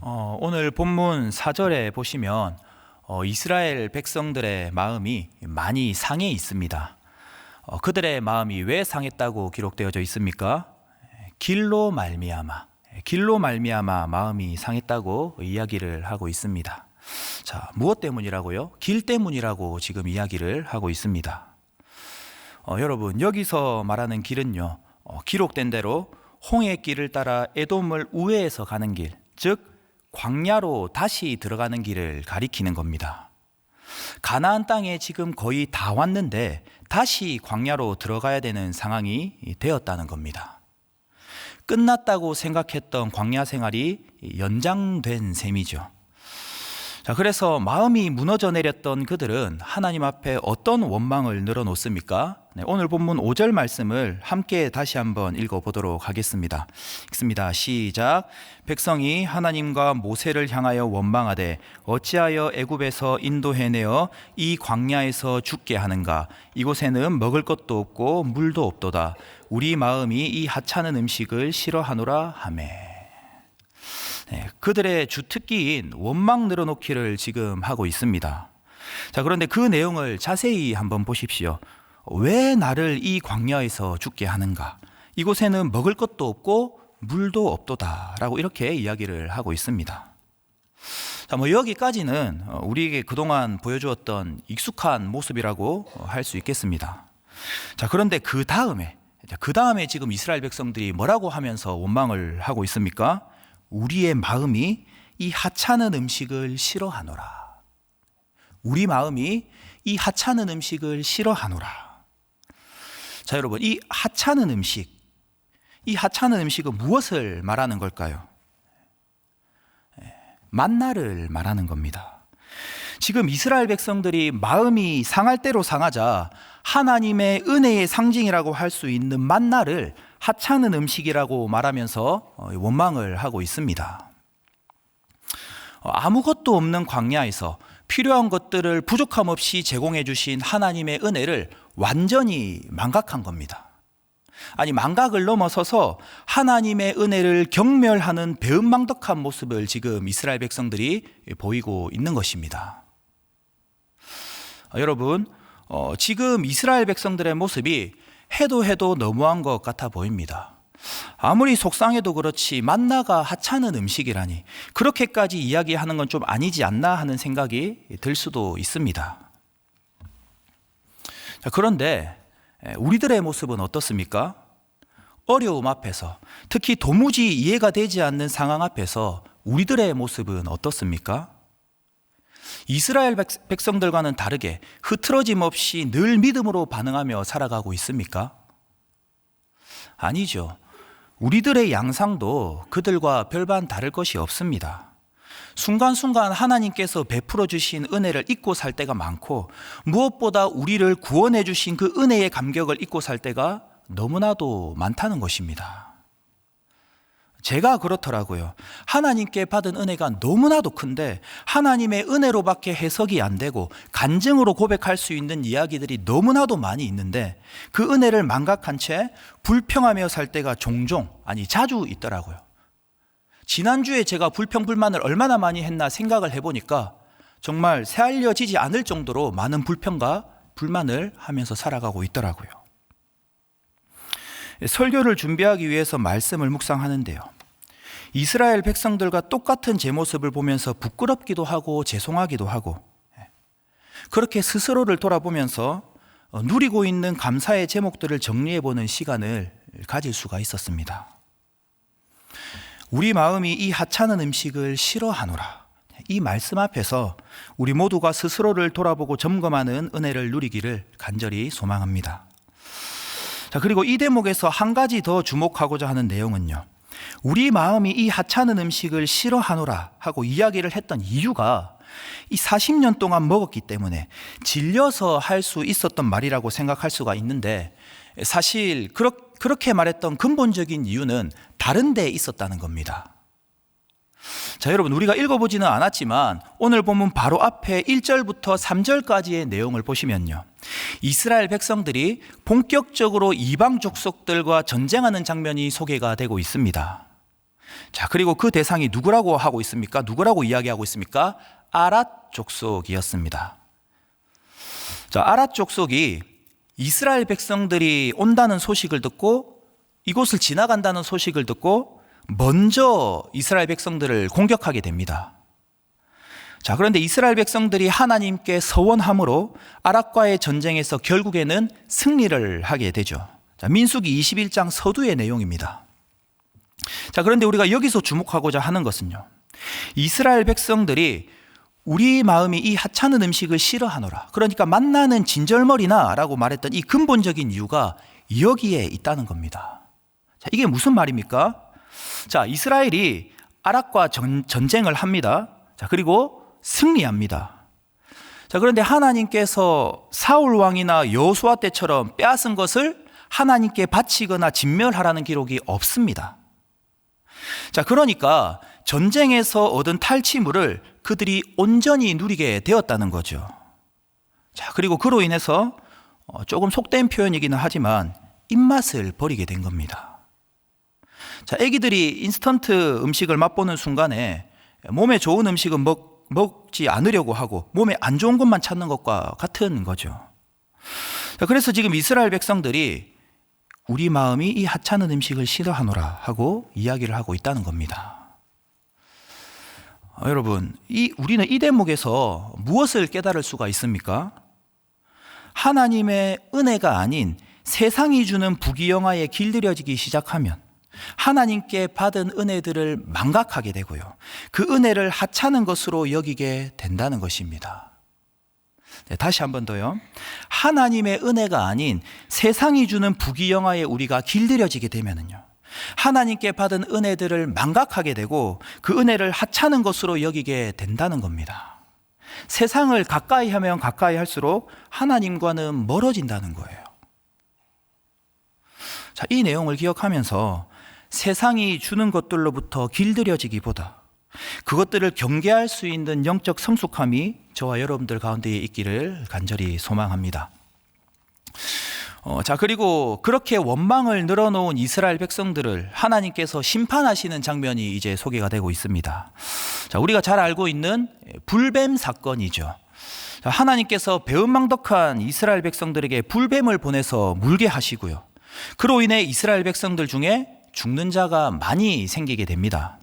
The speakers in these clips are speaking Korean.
오늘 본문 4절에 보시면 이스라엘 백성들의 마음이 많이 상해 있습니다. 그들의 마음이 왜 상했다고 기록되어져 있습니까? 길로 말미암아 마음이 상했다고 이야기를 하고 있습니다. 자, 무엇 때문이라고요? 길 때문이라고 지금 이야기를 하고 있습니다. 여러분, 여기서 말하는 길은요, 기록된 대로 홍해 길을 따라 에돔을 우회해서 가는 길, 즉 광야로 다시 들어가는 길을 가리키는 겁니다. 가나안 땅에 지금 거의 다 왔는데 다시 광야로 들어가야 되는 상황이 되었다는 겁니다. 끝났다고 생각했던 광야 생활이 연장된 셈이죠. 자, 그래서 마음이 무너져 내렸던 그들은 하나님 앞에 어떤 원망을 늘어놓습니까? 오늘 본문 5절 말씀을 함께 다시 한번 읽어보도록 하겠습니다. 읽습니다. 시작. 백성이 하나님과 모세를 향하여 원망하되 어찌하여 애굽에서 인도해내어 이 광야에서 죽게 하는가? 이곳에는 먹을 것도 없고 물도 없도다. 우리 마음이 이 하찮은 음식을 싫어하노라 하매. 그들의 주특기인 원망 늘어놓기를 지금 하고 있습니다. 자, 그런데 그 내용을 자세히 한번 보십시오. 왜 나를 이 광야에서 죽게 하는가? 이곳에는 먹을 것도 없고 물도 없도다 라고 이렇게 이야기를 하고 있습니다. 자, 여기까지는 우리에게 그동안 보여주었던 익숙한 모습이라고 할 수 있겠습니다. 자, 그런데 그 다음에 지금 이스라엘 백성들이 뭐라고 하면서 원망을 하고 있습니까? 우리의 마음이 이 하찮은 음식을 싫어하노라. 우리 마음이 이 하찮은 음식을 싫어하노라. 자, 여러분, 이 하찮은 음식은 무엇을 말하는 걸까요? 만나를 말하는 겁니다. 지금 이스라엘 백성들이 마음이 상할 대로 상하자 하나님의 은혜의 상징이라고 할 수 있는 만나를 하찮은 음식이라고 말하면서 원망을 하고 있습니다. 아무것도 없는 광야에서 필요한 것들을 부족함 없이 제공해 주신 하나님의 은혜를 완전히 망각한 겁니다. 아니, 망각을 넘어서서 하나님의 은혜를 경멸하는 배은망덕한 모습을 지금 이스라엘 백성들이 보이고 있는 것입니다. 여러분, 지금 이스라엘 백성들의 모습이 해도 너무한 것 같아 보입니다. 아무리 속상해도 그렇지 만나가 하찮은 음식이라니 그렇게까지 이야기하는 건 좀 아니지 않나 하는 생각이 들 수도 있습니다. 자, 그런데 우리들의 모습은 어떻습니까? 어려움 앞에서, 특히 도무지 이해가 되지 않는 상황 앞에서 우리들의 모습은 어떻습니까? 이스라엘 백성들과는 다르게 흐트러짐 없이 늘 믿음으로 반응하며 살아가고 있습니까? 아니죠. 우리들의 양상도 그들과 별반 다를 것이 없습니다. 순간순간 하나님께서 베풀어 주신 은혜를 잊고 살 때가 많고, 무엇보다 우리를 구원해 주신 그 은혜의 감격을 잊고 살 때가 너무나도 많다는 것입니다. 제가 그렇더라고요. 하나님께 받은 은혜가 너무나도 큰데 하나님의 은혜로밖에 해석이 안 되고 간증으로 고백할 수 있는 이야기들이 너무나도 많이 있는데 그 은혜를 망각한 채 불평하며 살 때가 자주 있더라고요. 지난주에 제가 불평불만을 얼마나 많이 했나 생각을 해보니까 정말 새알려지지 않을 정도로 많은 불평과 불만을 하면서 살아가고 있더라고요. 설교를 준비하기 위해서 말씀을 묵상하는데요, 이스라엘 백성들과 똑같은 제 모습을 보면서 부끄럽기도 하고 죄송하기도 하고, 그렇게 스스로를 돌아보면서 누리고 있는 감사의 제목들을 정리해보는 시간을 가질 수가 있었습니다. 우리 마음이 이 하찮은 음식을 싫어하노라, 이 말씀 앞에서 우리 모두가 스스로를 돌아보고 점검하는 은혜를 누리기를 간절히 소망합니다. 자, 그리고 이 대목에서 한 가지 더 주목하고자 하는 내용은요, 우리 마음이 이 하찮은 음식을 싫어하노라 하고 이야기를 했던 이유가 이 40년 동안 먹었기 때문에 질려서 할 수 있었던 말이라고 생각할 수가 있는데, 사실 그렇게 말했던 근본적인 이유는 다른 데 있었다는 겁니다. 자, 여러분, 우리가 읽어보지는 않았지만 오늘 본문 바로 앞에 1절부터 3절까지의 내용을 보시면요, 이스라엘 백성들이 본격적으로 이방 족속들과 전쟁하는 장면이 소개가 되고 있습니다. 자, 그리고 그 대상이 누구라고 하고 있습니까? 누구라고 이야기하고 있습니까? 아랏 족속이었습니다. 자, 아랏 족속이 이스라엘 백성들이 온다는 소식을 듣고 이곳을 지나간다는 소식을 듣고 먼저 이스라엘 백성들을 공격하게 됩니다. 자, 그런데 이스라엘 백성들이 하나님께 서원함으로 아랏과의 전쟁에서 결국에는 승리를 하게 되죠. 자, 민수기 21장 서두의 내용입니다. 자, 그런데 우리가 여기서 주목하고자 하는 것은요, 이스라엘 백성들이 우리 마음이 이 하찮은 음식을 싫어하노라, 그러니까 만나는 진절머리나 라고 말했던 이 근본적인 이유가 여기에 있다는 겁니다. 자, 이게 무슨 말입니까? 자, 이스라엘이 아랏과 전쟁을 합니다. 자, 그리고 승리합니다. 자, 그런데 하나님께서 사울 왕이나 여호수아 때처럼 빼앗은 것을 하나님께 바치거나 진멸하라는 기록이 없습니다. 자, 그러니까 전쟁에서 얻은 탈취물을 그들이 온전히 누리게 되었다는 거죠. 자, 그리고 그로 인해서 조금 속된 표현이기는 하지만 입맛을 버리게 된 겁니다. 자, 애기들이 인스턴트 음식을 맛보는 순간에 몸에 좋은 음식은 먹지 않으려고 하고 몸에 안 좋은 것만 찾는 것과 같은 거죠. 자, 그래서 지금 이스라엘 백성들이 우리 마음이 이 하찮은 음식을 싫어하노라 하고 이야기를 하고 있다는 겁니다. 여러분, 우리는 이 대목에서 무엇을 깨달을 수가 있습니까? 하나님의 은혜가 아닌 세상이 주는 부귀영화에 길들여지기 시작하면 하나님께 받은 은혜들을 망각하게 되고요, 그 은혜를 하찮은 것으로 여기게 된다는 것입니다. 네, 다시 한 번 더요. 하나님의 은혜가 아닌 세상이 주는 부귀영화에 우리가 길들여지게 되면은요, 하나님께 받은 은혜들을 망각하게 되고 그 은혜를 하찮은 것으로 여기게 된다는 겁니다. 세상을 가까이 하면 가까이 할수록 하나님과는 멀어진다는 거예요. 자, 이 내용을 기억하면서 세상이 주는 것들로부터 길들여지기보다 그것들을 경계할 수 있는 영적 성숙함이 저와 여러분들 가운데에 있기를 간절히 소망합니다. 자, 그리고 그렇게 원망을 늘어놓은 이스라엘 백성들을 하나님께서 심판하시는 장면이 이제 소개가 되고 있습니다. 자, 우리가 잘 알고 있는 불뱀 사건이죠. 자, 하나님께서 배은망덕한 이스라엘 백성들에게 불뱀을 보내서 물게 하시고요, 그로 인해 이스라엘 백성들 중에 죽는 자가 많이 생기게 됩니다.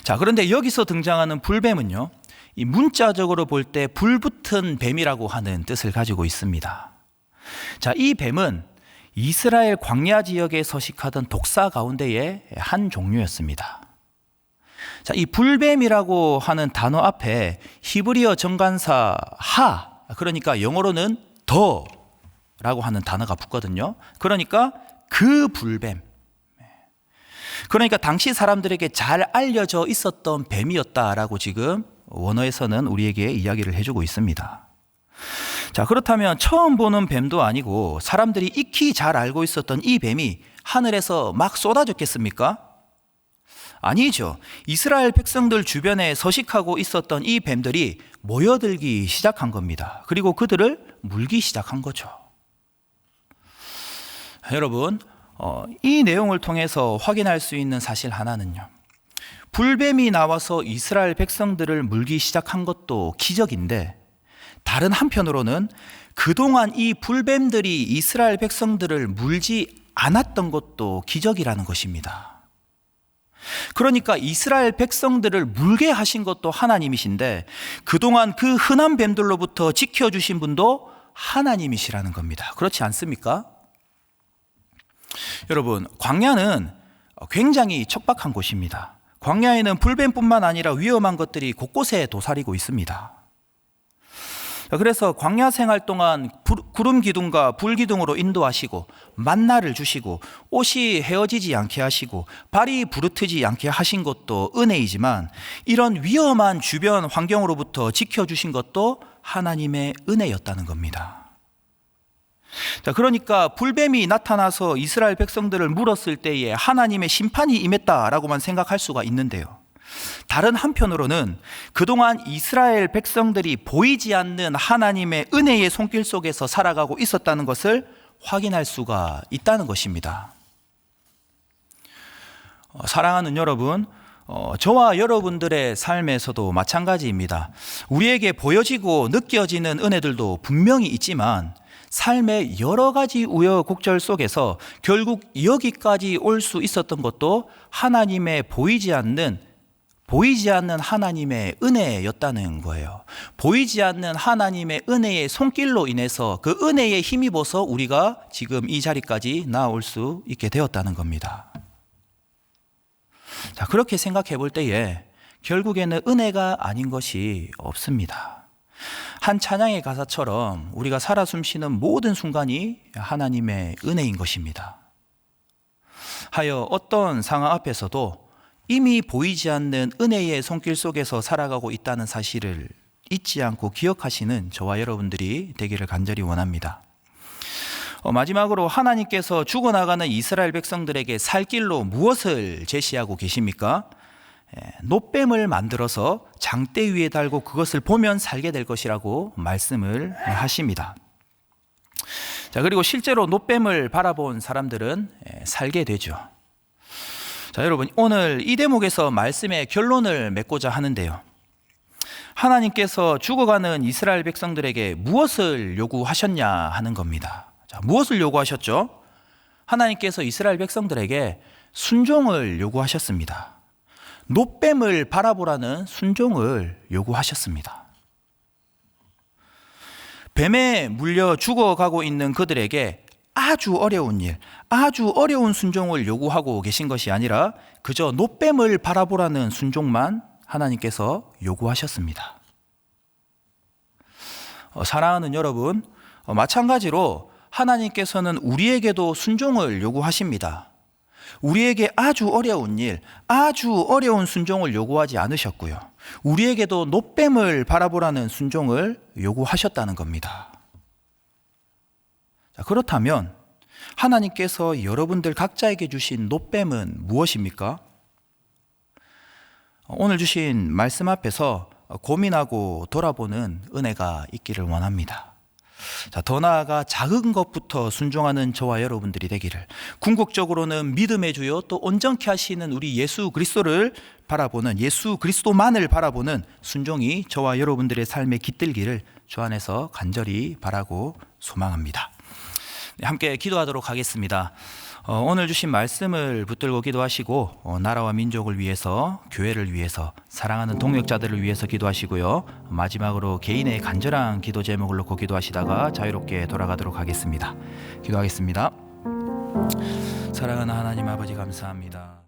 자, 그런데 여기서 등장하는 불뱀은요, 이 문자적으로 볼 때 불붙은 뱀이라고 하는 뜻을 가지고 있습니다. 자, 이 뱀은 이스라엘 광야 지역에 서식하던 독사 가운데의 한 종류였습니다. 자, 이 불뱀이라고 하는 단어 앞에 히브리어 정관사 하, 그러니까 영어로는 더라고 하는 단어가 붙거든요. 그러니까 그 불뱀, 그러니까 당시 사람들에게 잘 알려져 있었던 뱀이었다라고 지금 원어에서는 우리에게 이야기를 해주고 있습니다. 자, 그렇다면 처음 보는 뱀도 아니고 사람들이 익히 잘 알고 있었던 이 뱀이 하늘에서 막 쏟아졌겠습니까? 아니죠. 이스라엘 백성들 주변에 서식하고 있었던 이 뱀들이 모여들기 시작한 겁니다. 그리고 그들을 물기 시작한 거죠. 여러분, 이 내용을 통해서 확인할 수 있는 사실 하나는요, 불뱀이 나와서 이스라엘 백성들을 물기 시작한 것도 기적인데, 다른 한편으로는 그동안 이 불뱀들이 이스라엘 백성들을 물지 않았던 것도 기적이라는 것입니다. 그러니까 이스라엘 백성들을 물게 하신 것도 하나님이신데 그동안 그 흔한 뱀들로부터 지켜주신 분도 하나님이시라는 겁니다. 그렇지 않습니까? 여러분, 광야는 굉장히 척박한 곳입니다. 광야에는 불뱀뿐만 아니라 위험한 것들이 곳곳에 도사리고 있습니다. 그래서 광야 생활 동안 구름 기둥과 불 기둥으로 인도하시고 만나를 주시고 옷이 헤어지지 않게 하시고 발이 부르트지 않게 하신 것도 은혜이지만 이런 위험한 주변 환경으로부터 지켜주신 것도 하나님의 은혜였다는 겁니다. 자, 그러니까 불뱀이 나타나서 이스라엘 백성들을 물었을 때에 하나님의 심판이 임했다라고만 생각할 수가 있는데요, 다른 한편으로는 그동안 이스라엘 백성들이 보이지 않는 하나님의 은혜의 손길 속에서 살아가고 있었다는 것을 확인할 수가 있다는 것입니다. 사랑하는 여러분, 저와 여러분들의 삶에서도 마찬가지입니다. 우리에게 보여지고 느껴지는 은혜들도 분명히 있지만 삶의 여러 가지 우여곡절 속에서 결국 여기까지 올 수 있었던 것도 하나님의 보이지 않는 하나님의 은혜였다는 거예요. 보이지 않는 하나님의 은혜의 손길로 인해서 그 은혜에 힘입어서 우리가 지금 이 자리까지 나아올 수 있게 되었다는 겁니다. 자, 그렇게 생각해 볼 때에 결국에는 은혜가 아닌 것이 없습니다. 한 찬양의 가사처럼 우리가 살아 숨쉬는 모든 순간이 하나님의 은혜인 것입니다. 하여 어떤 상황 앞에서도 이미 보이지 않는 은혜의 손길 속에서 살아가고 있다는 사실을 잊지 않고 기억하시는 저와 여러분들이 되기를 간절히 원합니다. 마지막으로 하나님께서 죽어나가는 이스라엘 백성들에게 살 길로 무엇을 제시하고 계십니까? 놋뱀을 만들어서 장대 위에 달고 그것을 보면 살게 될 것이라고 말씀을 하십니다. 자, 그리고 실제로 놋뱀을 바라본 사람들은 살게 되죠. 자, 여러분, 오늘 이 대목에서 말씀의 결론을 맺고자 하는데요. 하나님께서 죽어가는 이스라엘 백성들에게 무엇을 요구하셨냐 하는 겁니다. 자, 무엇을 요구하셨죠? 하나님께서 이스라엘 백성들에게 순종을 요구하셨습니다. 놋뱀을 바라보라는 순종을 요구하셨습니다. 뱀에 물려 죽어가고 있는 그들에게 아주 어려운 일, 아주 어려운 순종을 요구하고 계신 것이 아니라 그저 놋뱀을 바라보라는 순종만 하나님께서 요구하셨습니다. 사랑하는 여러분, 마찬가지로 하나님께서는 우리에게도 순종을 요구하십니다. 우리에게 아주 어려운 일, 아주 어려운 순종을 요구하지 않으셨고요. 우리에게도 놋뱀을 바라보라는 순종을 요구하셨다는 겁니다. 자, 그렇다면 하나님께서 여러분들 각자에게 주신 놋뱀은 무엇입니까? 오늘 주신 말씀 앞에서 고민하고 돌아보는 은혜가 있기를 원합니다. 자, 더 나아가 작은 것부터 순종하는 저와 여러분들이 되기를, 궁극적으로는 믿음의 주요 또 온전케 하시는 우리 예수 그리스도를 바라보는, 예수 그리스도만을 바라보는 순종이 저와 여러분들의 삶에 깃들기를 주 안에서 간절히 바라고 소망합니다. 네, 함께 기도하도록 하겠습니다. 오늘 주신 말씀을 붙들고 기도하시고 나라와 민족을 위해서, 교회를 위해서, 사랑하는 동역자들을 위해서 기도하시고요. 마지막으로 개인의 간절한 기도 제목을 놓고 기도하시다가 자유롭게 돌아가도록 하겠습니다. 기도하겠습니다. 사랑하는 하나님 아버지, 감사합니다.